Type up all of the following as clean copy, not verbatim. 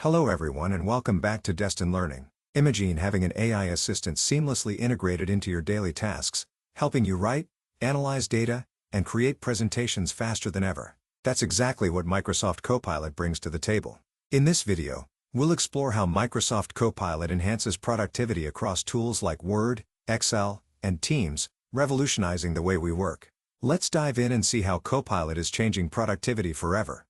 Hello everyone and welcome back to Destin Learning. Imagine having an AI assistant seamlessly integrated into your daily tasks, helping you write, analyze data, and create presentations faster than ever. That's exactly what Microsoft Copilot brings to the table. In this video, we'll explore how Microsoft Copilot enhances productivity across tools like Word, Excel, and Teams, revolutionizing the way we work. Let's dive in and see how Copilot is changing productivity forever.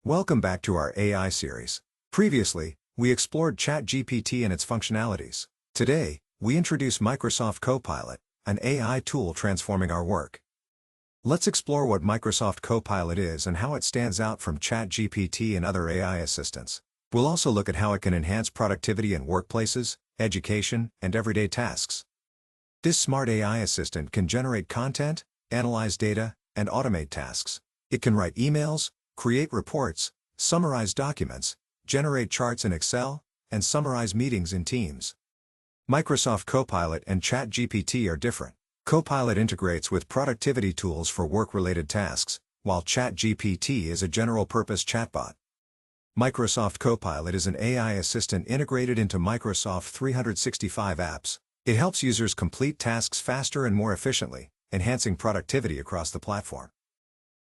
Welcome back to our AI series. Previously, we explored ChatGPT and its functionalities. Today, we introduce Microsoft Copilot, an AI tool transforming our work. Let's explore what Microsoft Copilot is and how it stands out from ChatGPT and other AI assistants. We'll also look at how it can enhance productivity in workplaces, education, and everyday tasks. This smart AI assistant can generate content, analyze data, and automate tasks. It can write emails, create reports, summarize documents, generate charts in Excel, and summarize meetings in Teams. Microsoft Copilot and ChatGPT are different. Copilot integrates with productivity tools for work-related tasks, while ChatGPT is a general-purpose chatbot. Microsoft Copilot is an AI assistant integrated into Microsoft 365 apps. It helps users complete tasks faster and more efficiently, enhancing productivity across the platform.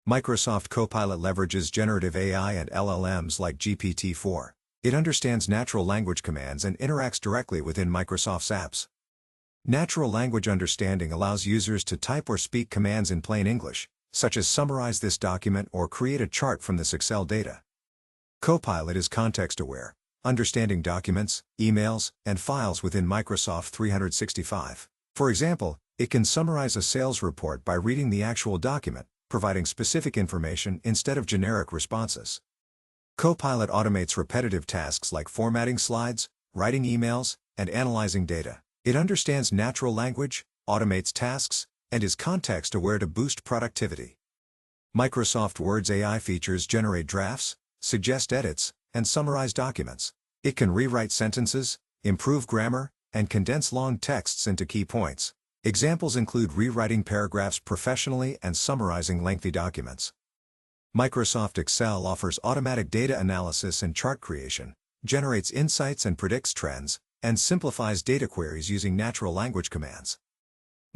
Microsoft Copilot leverages generative AI and LLMs like GPT-4. It understands natural language commands and interacts directly within Microsoft's apps. Natural language understanding allows users to type or speak commands in plain English, such as summarize this document or create a chart from this Excel data. Copilot is context-aware, understanding documents, emails, and files within Microsoft 365. For example, it can summarize a sales report by reading the actual document, providing specific information instead of generic responses. Copilot automates repetitive tasks like formatting slides, writing emails, and analyzing data. It understands natural language, automates tasks, and is context-aware to boost productivity. Microsoft Word's AI features generate drafts, suggest edits, and summarize documents. It can rewrite sentences, improve grammar, and condense long texts into key points. Examples include rewriting paragraphs professionally and summarizing lengthy documents. Microsoft Excel offers automatic data analysis and chart creation, generates insights and predicts trends, and simplifies data queries using natural language commands.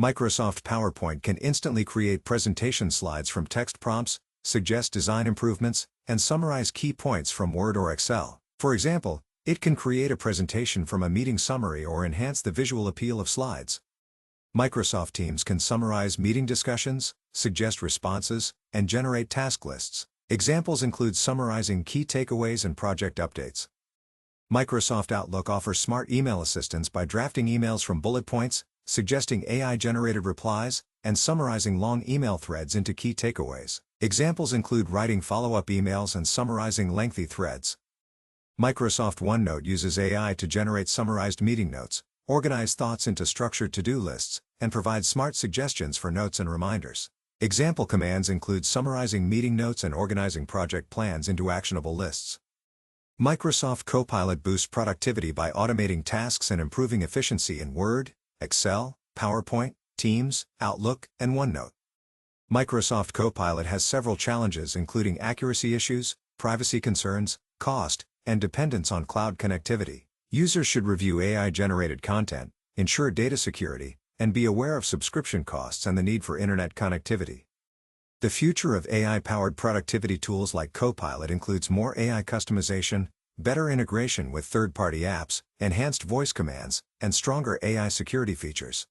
Microsoft PowerPoint can instantly create presentation slides from text prompts, suggest design improvements, and summarize key points from Word or Excel. For example, it can create a presentation from a meeting summary or enhance the visual appeal of slides. Microsoft Teams can summarize meeting discussions, suggest responses, and generate task lists. Examples include summarizing key takeaways and project updates. Microsoft Outlook offers smart email assistants by drafting emails from bullet points, suggesting AI-generated replies, and summarizing long email threads into key takeaways. Examples include writing follow-up emails and summarizing lengthy threads. Microsoft OneNote uses AI to generate summarized meeting notes, organize thoughts into structured to-do lists, and provide smart suggestions for notes and reminders. Example commands include summarizing meeting notes and organizing project plans into actionable lists. Microsoft Copilot boosts productivity by automating tasks and improving efficiency in Word, Excel, PowerPoint, Teams, Outlook, and OneNote. Microsoft Copilot has several challenges including accuracy issues, privacy concerns, cost, and dependence on cloud connectivity. Users should review AI-generated content, ensure data security, and be aware of subscription costs and the need for internet connectivity. The future of AI-powered productivity tools like Copilot includes more AI customization, better integration with third-party apps, enhanced voice commands, and stronger AI security features.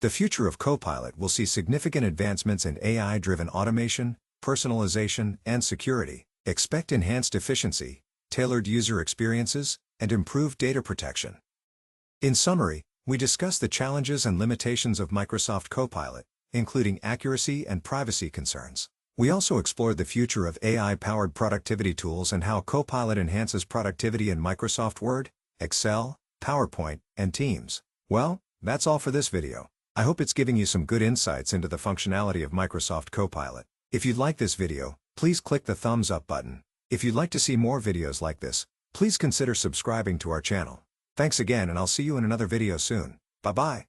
The future of Copilot will see significant advancements in AI-driven automation, personalization, and security. Expect enhanced efficiency, tailored user experiences, and improved data protection. In summary, we discussed the challenges and limitations of Microsoft Copilot, including accuracy and privacy concerns. We also explored the future of AI-powered productivity tools and how Copilot enhances productivity in Microsoft Word, Excel, PowerPoint, and Teams. Well, that's all for this video. I hope it's giving you some good insights into the functionality of Microsoft Copilot. If you'd like this video, please click the thumbs up button. If you'd like to see more videos like this, please consider subscribing to our channel. Thanks again and I'll see you in another video soon. Bye-bye.